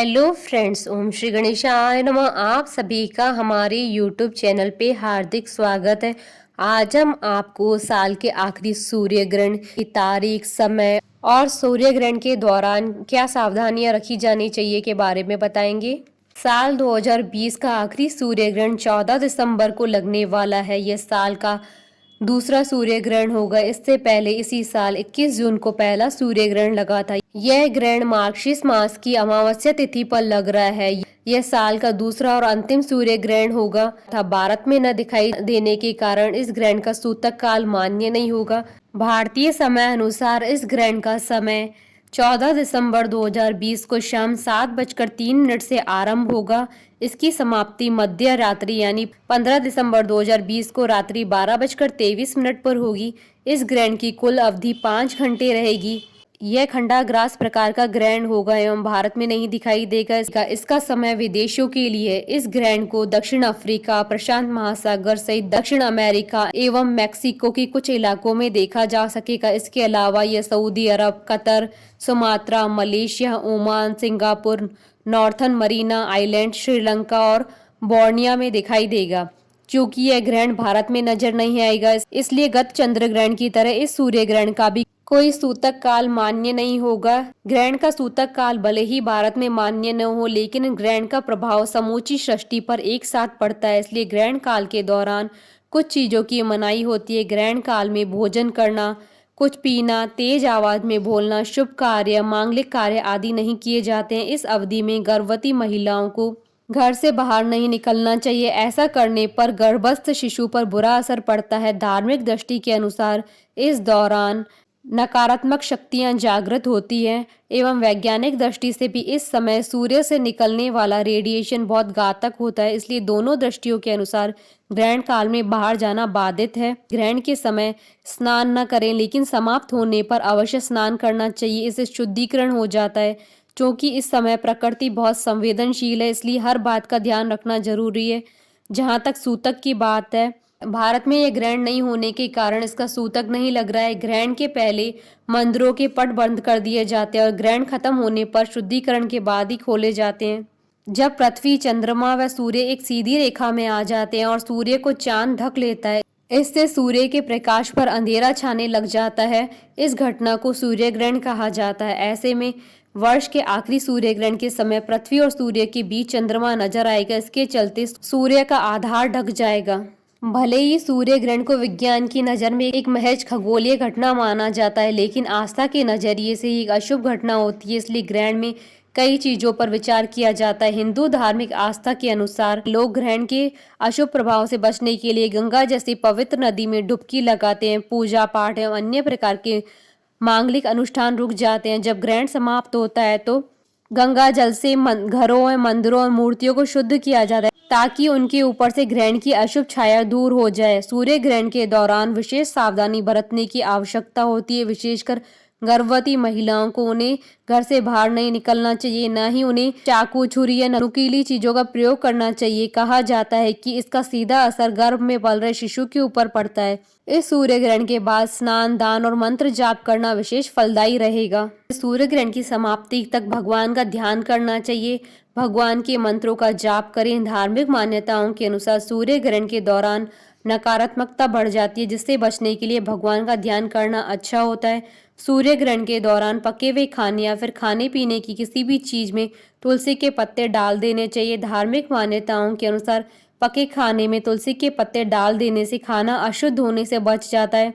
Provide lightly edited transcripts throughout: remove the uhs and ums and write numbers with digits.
Hello friends, ओम श्री गणेशाय नमः। आप सभी का हमारे यूट्यूब चैनल पे हार्दिक स्वागत है। आज हम आपको साल के आखिरी सूर्य ग्रहण की तारीख, समय और सूर्य ग्रहण के दौरान क्या सावधानियां रखी जानी चाहिए के बारे में बताएंगे। साल 2020 का आखिरी सूर्य ग्रहण 14 दिसंबर को लगने वाला है। यह साल का दूसरा सूर्य ग्रहण होगा। इससे पहले इसी साल 21 जून को पहला सूर्य ग्रहण लगा था। यह ग्रहण मार्गशीर्ष मास की अमावस्या तिथि पर लग रहा है। यह साल का दूसरा और अंतिम सूर्य ग्रहण होगा तथा भारत में न दिखाई देने के कारण इस ग्रहण का सूतक काल मान्य नहीं होगा। भारतीय समय अनुसार इस ग्रहण का समय 14 दिसंबर 2020 को शाम 7:03 से आरंभ होगा। इसकी समाप्ति मध्य रात्रि यानी 15 दिसंबर 2020 को रात्रि 12:23 पर होगी। इस ग्रहण की कुल अवधि 5 घंटे रहेगी। यह खंडाग्रास प्रकार का ग्रहण होगा एवं भारत में नहीं दिखाई देगा। इसका समय विदेशों के लिए इस ग्रहण को दक्षिण अफ्रीका, प्रशांत महासागर सहित दक्षिण अमेरिका एवं मैक्सिको के कुछ इलाकों में देखा जा सकेगा। इसके अलावा यह Saudi Arab, Qatar, Sumatra, Malaysia, Oman, Singapore, Northern Mariana Island, Sri Lanka और बोर्निया में दिखाई देगा। क्योंकि यह ग्रहण भारत में नजर नहीं आएगा, इसलिए गत चंद्र ग्रहण की तरह इस सूर्य ग्रहण का भी कोई सूतक काल मान्य नहीं होगा। ग्रहण का सूतक काल भले ही भारत में मान्य न हो, लेकिन ग्रहण का प्रभाव समूची सृष्टि पर एक साथ पड़ता है। इसलिए ग्रहण काल के दौरान कुछ चीजों की मनाही होती है। ग्रहण काल में भोजन करना, कुछ पीना, तेज आवाज में बोलना, शुभ कार्य, मांगलिक कार्य आदि नहीं किए जाते हैं। इस अवधि में गर्भवती महिलाओं को घर से बाहर नहीं निकलना चाहिए। ऐसा करने पर गर्भस्थ शिशु पर बुरा असर पड़ता है। धार्मिक दृष्टि के अनुसार इस दौरान नकारात्मक शक्तियां जागृत होती हैं एवं वैज्ञानिक दृष्टि से भी इस समय सूर्य से निकलने वाला रेडिएशन बहुत घातक होता है। इसलिए दोनों दृष्टियों के अनुसार ग्रहण काल में बाहर जाना बाधित है। ग्रहण के समय स्नान न करें, लेकिन समाप्त होने पर अवश्य स्नान करना चाहिए। इससे शुद्धिकरण हो जाता है। क्योंकि इस समय प्रकृति बहुत संवेदनशील है, इसलिए हर बात का ध्यान रखना जरूरी है। जहाँ तक सूतक की बात है, भारत में यह ग्रहण नहीं होने के कारण इसका सूतक नहीं लग रहा है। ग्रहण के पहले मंदिरों के पट बंद कर दिए जाते हैं और ग्रहण खत्म होने पर शुद्धिकरण के बाद ही खोले जाते हैं। जब पृथ्वी, चंद्रमा व सूर्य एक सीधी रेखा में आ जाते हैं और सूर्य को चांद ढक लेता है, इससे सूर्य के प्रकाश पर अंधेरा छाने लग जाता है। इस घटना को सूर्य ग्रहण कहा जाता है। ऐसे में वर्ष के आखिरी सूर्य ग्रहण के समय पृथ्वी और सूर्य के बीच चंद्रमा नजर आएगा। इसके चलते सूर्य का आधार ढक जाएगा। भले ही सूर्य ग्रहण को विज्ञान की नज़र में एक महज खगोलीय घटना माना जाता है, लेकिन आस्था के नजरिए से एक अशुभ घटना होती है। इसलिए ग्रहण में कई चीजों पर विचार किया जाता है। हिंदू धार्मिक आस्था के अनुसार लोग ग्रहण के अशुभ प्रभाव से बचने के लिए गंगा जैसी पवित्र नदी में डुबकी लगाते हैं। पूजा पाठ एवं अन्य प्रकार के मांगलिक अनुष्ठान रुक जाते हैं। जब ग्रहण समाप्त होता है तो गंगा जल से घरों, मंदिरों और मूर्तियों को शुद्ध किया जाता है ताकि उनके ऊपर से ग्रहण की अशुभ छाया दूर हो जाए। सूर्य ग्रहण के दौरान विशेष सावधानी बरतने की आवश्यकता होती है। विशेषकर गर्भवती महिलाओं को उन्हें घर से बाहर नहीं निकलना चाहिए, न ही उन्हें चाकू, छुरी या नुकीली चीजों का प्रयोग करना चाहिए। कहा जाता है कि इसका सीधा असर गर्भ में पल रहे शिशु के ऊपर पड़ता है। इस सूर्य ग्रहण के बाद स्नान, दान और मंत्र जाप करना विशेष फलदायी रहेगा। सूर्य ग्रहण की समाप्ति तक भगवान का ध्यान करना चाहिए। भगवान के मंत्रों का जाप करें। धार्मिक मान्यताओं के अनुसार सूर्य ग्रहण के दौरान नकारात्मकता बढ़ जाती है, जिससे बचने के लिए भगवान का ध्यान करना अच्छा होता है। सूर्य ग्रहण के दौरान पके हुए खाने या फिर खाने पीने की किसी भी चीज में तुलसी के पत्ते डाल देने चाहिए। धार्मिक मान्यताओं के अनुसार पके खाने में तुलसी के पत्ते डाल देने से खाना अशुद्ध होने से बच जाता है।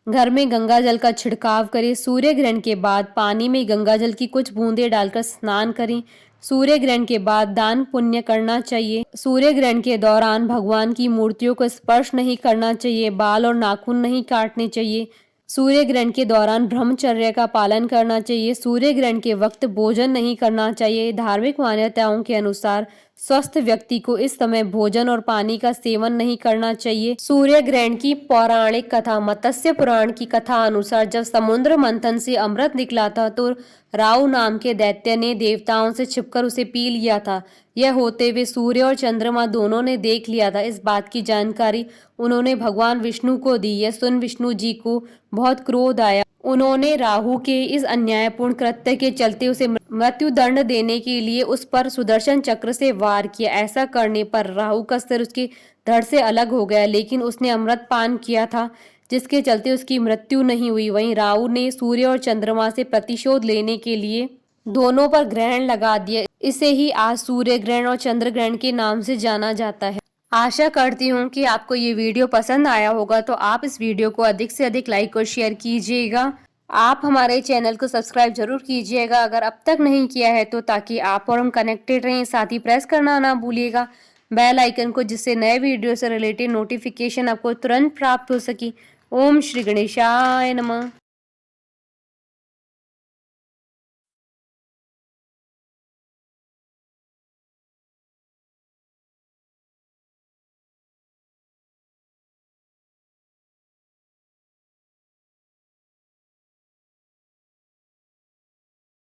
घर में गंगा जल का छिड़काव करें। सूर्य ग्रहण के बाद पानी में गंगा जल की कुछ बूंदें डालकर स्नान करें। सूर्य ग्रहण के बाद दान पुण्य करना चाहिए। सूर्य ग्रहण के दौरान भगवान की मूर्तियों को स्पर्श नहीं करना चाहिए। बाल और नाखून नहीं काटने चाहिए। सूर्य ग्रहण के दौरान ब्रह्मचर्य का पालन करना चाहिए। सूर्य ग्रहण के वक्त भोजन नहीं करना चाहिए। धार्मिक मान्यताओं के अनुसार स्वस्थ व्यक्ति को इस समय भोजन और पानी का सेवन नहीं करना चाहिए। सूर्य ग्रहण की पौराणिक कथा, मत्स्य पुराण की कथा अनुसार जब समुद्र मंथन से अमृत निकला था तो राहु नाम के दैत्य ने देवताओं से छिपकर उसे पी लिया था। यह होते हुए सूर्य और चंद्रमा दोनों ने देख लिया था। इस बात की जानकारी उन्होंने भगवान विष्णु को दी। यह सुन विष्णु जी को बहुत क्रोध आया उन्होंने राहु के इस अन्यायपूर्ण कृत्य के चलते उसे मृत्यु दंड देने के लिए उस पर सुदर्शन चक्र से वार किया। ऐसा करने पर राहु का सिर उसके धड़ से अलग हो गया, लेकिन उसने अमृत पान किया था, जिसके चलते उसकी मृत्यु नहीं हुई। वहीं राहु ने सूर्य और चंद्रमा से प्रतिशोध लेने के लिए दोनों पर ग्रहण लगा दिया। इसे ही आज सूर्य ग्रहण और चंद्र ग्रहण के नाम से जाना जाता है। आशा करती हूँ कि आपको ये वीडियो पसंद आया होगा, तो आप इस वीडियो को अधिक से अधिक लाइक और शेयर कीजिएगा। आप हमारे चैनल को सब्सक्राइब जरूर कीजिएगा अगर अब तक नहीं किया है तो, ताकि आप और हम कनेक्टेड रहें। साथ ही प्रेस करना ना भूलिएगा बेल आइकन को, जिससे नए वीडियो से रिलेटेड नोटिफिकेशन आपको तुरंत प्राप्त हो सके। ओम श्री गणेशाय नमः।